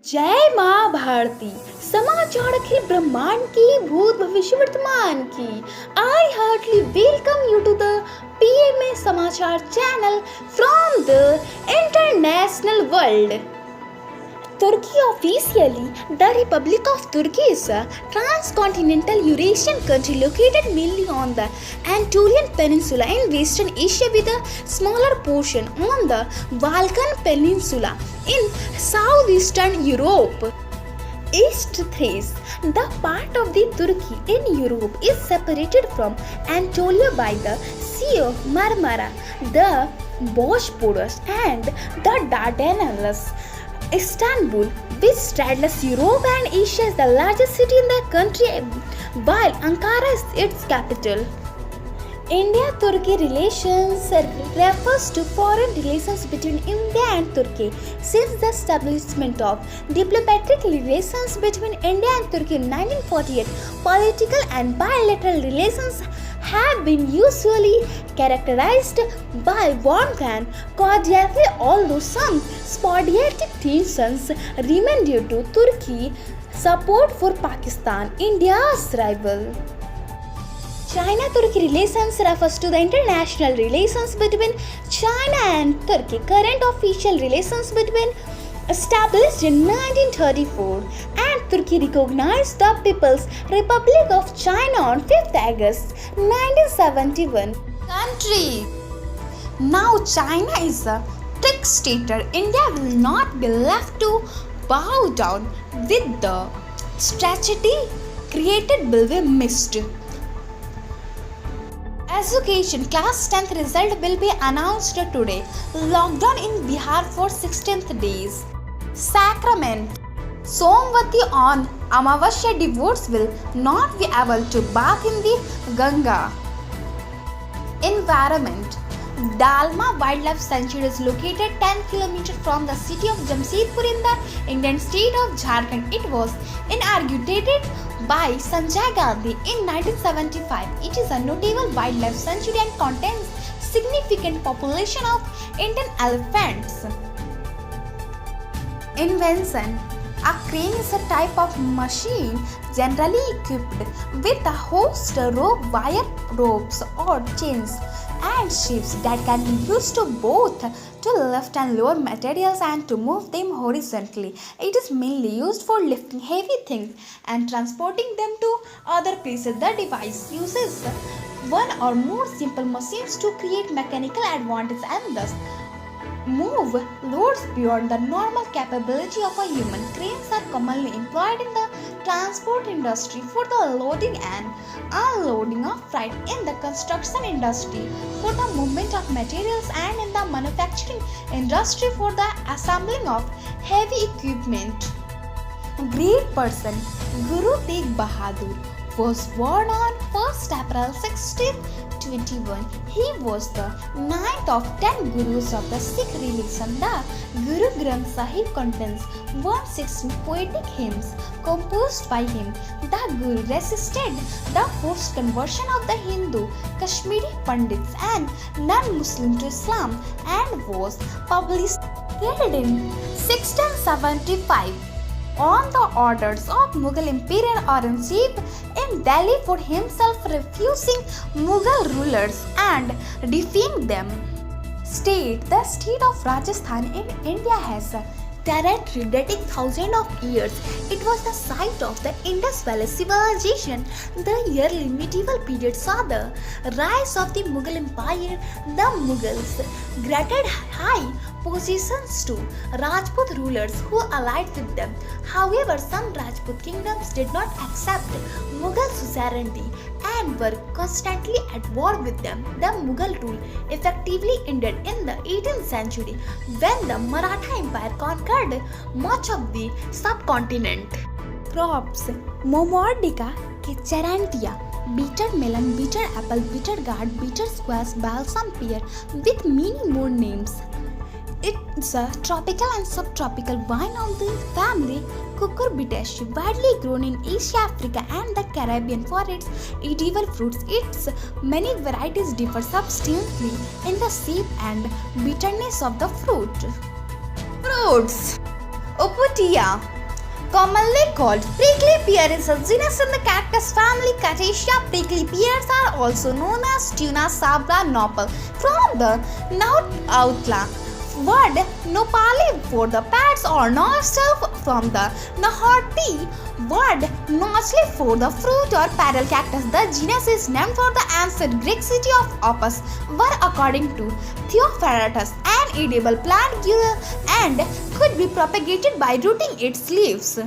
जय माँ भारती। समाचार अखिल ब्रह्मांड की, भूत भविष्य वर्तमान की। I heartily welcome you to the PMA समाचार channel from the international world. Turkey officially, the Republic of Turkey is a transcontinental Eurasian country located mainly on the Anatolian Peninsula in Western Asia with a smaller portion on the Balkan Peninsula in southeastern Europe. East Thrace, the part of the Turkey in Europe, is separated from Anatolia by the Sea of Marmara, the Bosporus, and the Dardanelles. Istanbul, which straddles Europe and Asia, is the largest city in the country, while Ankara is its capital. India-Turkey relations refers to foreign relations between India and Turkey. Since the establishment of diplomatic relations between India and Turkey in 1948, political and bilateral relations have been usually characterized by warmth and cordiality, although some sporadic tensions remain due to Turkey's support for Pakistan, India's rival. China-Turkey relations refers to the international relations between China and Turkey. Current official relations between established in 1934, and Turkey recognized the People's Republic of China on 5th August 1971. Country. Now China is a trickster. India will not be left to bow down with the strategy created will be missed. Education class 10th result will be announced today. Lockdown in Bihar for 16th days. Sacrament. Somvati on Amavasya devotees will not be able to bath in the Ganga. Environment. Dalma Wildlife Sanctuary is located 10 km from the city of Jamshedpur in the Indian state of Jharkhand. It was inaugurated by Sanjay Gandhi in 1975. It is a notable wildlife sanctuary and contains significant population of Indian elephants. Invention. A crane is a type of machine generally equipped with a hoist, rope, wire ropes or chains and shifts that can be used to both to lift and lower materials and to move them horizontally. It is mainly used for lifting heavy things and transporting them to other places. The device uses one or more simple machines to create mechanical advantage and thus move loads beyond the normal capability of a human. Cranes are commonly employed in the transport industry for the loading and unloading of freight, in the construction industry for the movement of materials, and in the manufacturing industry for the assembling of heavy equipment. Great person. Guru Tegh Bahadur was born on 1st April 1621. He was the 9th of 10 Gurus of the Sikh religion. The Guru Granth Sahib contains 160 poetic hymns composed by him. The Guru resisted the forced conversion of the Hindu, Kashmiri Pandits and non-Muslim to Islam and was published in 1675 on the orders of Mughal Emperor Aurangzeb in Delhi for himself refusing Mughal rulers and defying them. State. The state of Rajasthan in India has a territory dating thousands of years. It was the site of the Indus Valley civilization. The early medieval period saw the rise of the Mughal Empire. The Mughals granted high positions to Rajput rulers who allied with them. However, some Rajput kingdoms did not accept Mughal suzerainty and were constantly at war with them. The Mughal rule effectively ended in the 18th century when the Maratha Empire conquered much of the subcontinent. Crops. Momordica Cerantia, bitter melon, bitter apple, bitter gourd, bitter squash, balsam pear, with many more names. It's a tropical and subtropical vine of the family Cucurbitaceae, widely grown in Asia, Africa and the Caribbean for its edible fruits. Its many varieties differ substantially in the shape and bitterness of the fruit. Fruits. Oputia, Commonly called prickly pear is a genus in the cactus family Cactaceae. Prickly pears are also known as Tuna sabra nopal from the Nautla word Nopali for the pads or nostril from the Nahati word nostril for the fruit or petal cactus. The genus is named for the ancient Greek city of Opus, where according to Theophrastus an edible plant and could be propagated by rooting its leaves.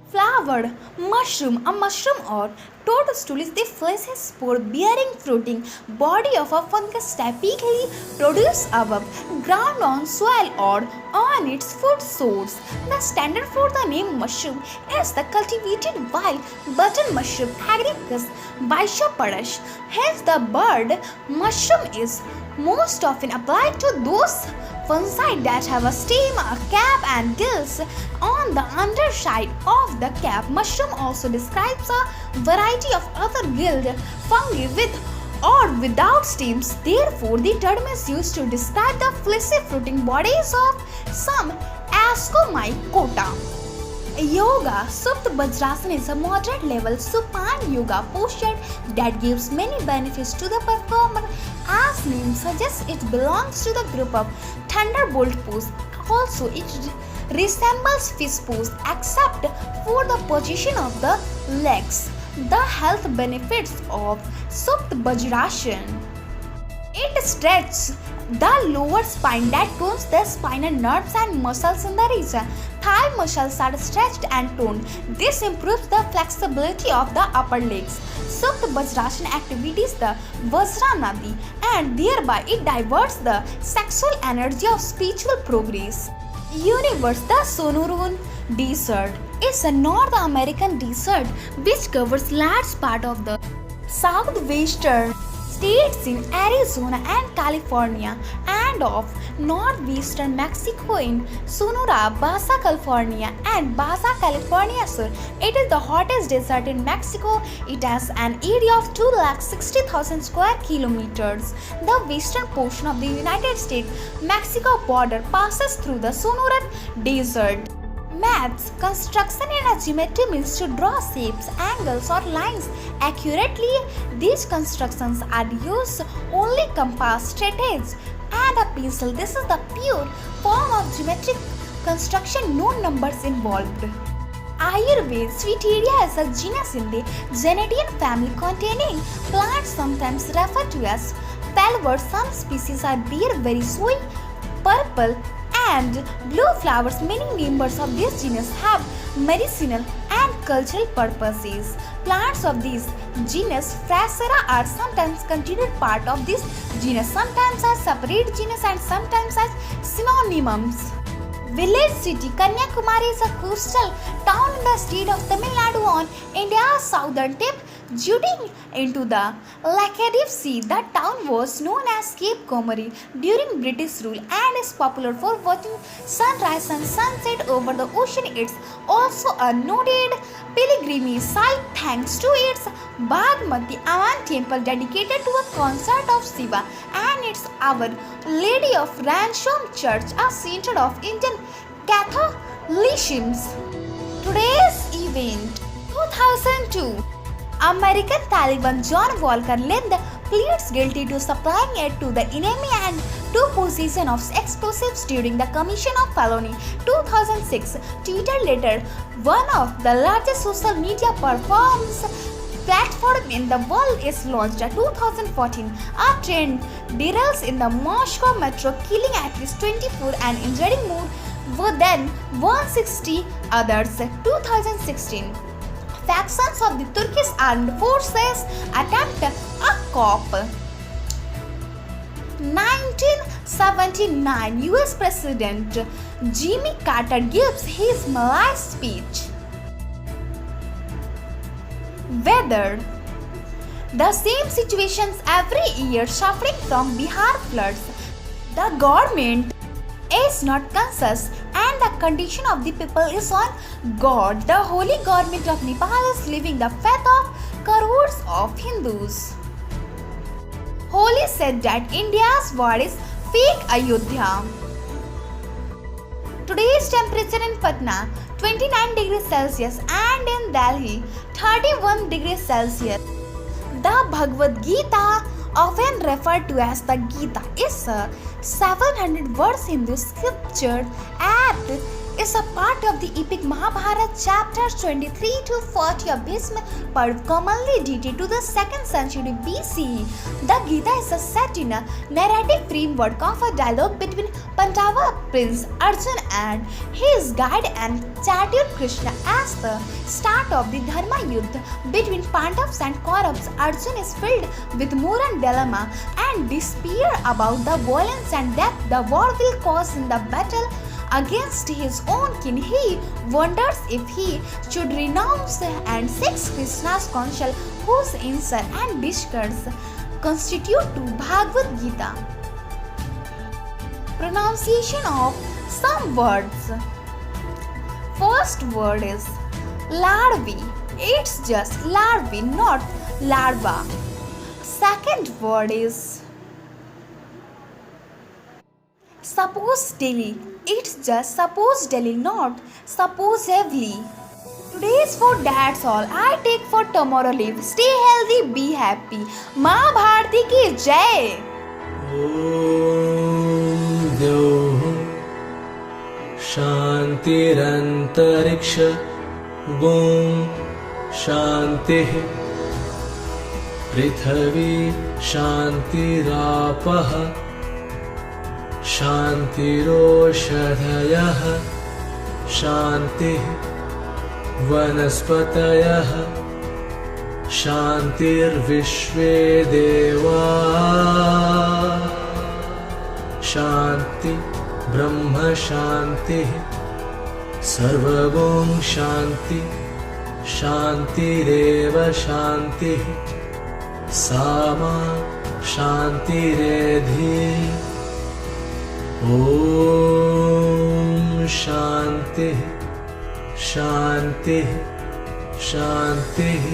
Flowered mushroom. A mushroom or toadstool is the fleshy spore-bearing fruiting body of a fungus typically produced above ground on soil or on its food source. The standard for the name mushroom is the cultivated wild button mushroom Agaricus bischopardus. Hence, the bird mushroom is most often applied to those fungi that have a stem, a cap, and gills on the underside of the cap. Mushroom also describes a variety of other gilled fungi with or without stems. Therefore, the term is used to describe the fleshy fruiting bodies of some Ascomycota. Yoga. Supta Vajrasana is a moderate level supine yoga posture that gives many benefits to the performer. As name suggests, it belongs to the group of thunderbolt pose. Also, it resembles fish pose except for the position of the legs. The health benefits of Supta Vajrasana. It stretches the lower spine that tones the spinal nerves and muscles in the region. Thigh muscles are stretched and toned. This improves the flexibility of the upper legs. Supta Vajrasana activates the Vajra Nadi and thereby it diverts the sexual energy of spiritual progress. Universe. The Sonoran Desert is a North American desert which covers large part of the southwestern states in Arizona and California and of northwestern Mexico in Sonora, Baja California and Baja California Sur. It is the hottest desert in Mexico. It has an area of 260,000 square kilometers. The western portion of the United States-Mexico border passes through the Sonoran Desert. Maths. Construction in a geometry means to draw shapes, angles or lines accurately. These constructions are used only compass, straightedge and a pencil. This is the pure form of geometric construction, no numbers involved. Ayurveda. Sweeteria is a genus in the Gentian family containing plants sometimes referred to as palworts. Some species are bear very sweet, purple and blue flowers. Many members of this genus have medicinal and cultural purposes. Plants of this genus Fracera are sometimes considered part of this genus, sometimes as separate genus and sometimes as synonyms. Village city. Kanyakumari is a coastal town in the state of Tamil Nadu on India's southern tip, jutting into the Laccadive Sea. The town was known as Cape Comari during British rule and is popular for watching sunrise and sunset over the ocean. It's also a noted pilgrimage site thanks to its Bhagmati Amman temple dedicated to a concert of Shiva and its Our Lady of Ransom Church, a center of Indian Catholicism. Today's event. 2002. American Taliban John Walker pleads guilty to supplying aid to the enemy and to possession of explosives during the commission of felony. 2006. Twitter later, one of the largest social media platform in the world, is launched. 2014. A train derails in the Moscow metro, killing at least 24 and injuring more than 160 others. 2016. Factions of the Turkish armed forces attempt a coup. 1979. US President Jimmy Carter gives his Malay speech. Weather. The same situations every year, suffering from Bihar floods. The government is not conscious and the condition of the people is on God. The holy government of Nepal is living the faith of crores of Hindus. Holi said that India's war is fake Ayodhya. Today's temperature in Patna, 29 degrees Celsius, and in Delhi 31 degrees Celsius. The Bhagavad Gita, often referred to as the Gita, is a 700 words Hindu scripture and is a part of the epic Mahabharata. Chapters 23 to 40 of Bhishma Parv, commonly dated to the 2nd century BCE. The Gita is set in a narrative framework of a dialogue between Pandava prince Arjuna and his guide and chatted Krishna. As the start of the Dharma Yuddha between Pandavas and Kauravas, Arjuna is filled with moral dilemma and despair about the violence and death the war will cause in the battle against his own kin. He wonders if he should renounce and seeks Krishna's counsel, whose answer and discourse constitute to Bhagavad Gita. Pronunciation of some words. First word is larvae. It's just larvae, not larva. Second word is supposedly. It's just supposedly, not supposedly. Today's food, that's all. I take for tomorrow leave. Stay healthy, be happy. माँ भारती की जय. ॐ द्यौः शान्तिरन्तरिक्ष ॐ शान्तिः पृथिवी शान्तिरापः शान्तिरोषधयः शान्तिः वनस्पतयः शान्तिर्विश्वे देवाः शान्ति ब्रह्म शान्तिः सर्वगुण शान्ति शान्तिरेव शान्तिः सामा शान्तिरेधि ॐ शान्तिः शान्तिः शान्तिः।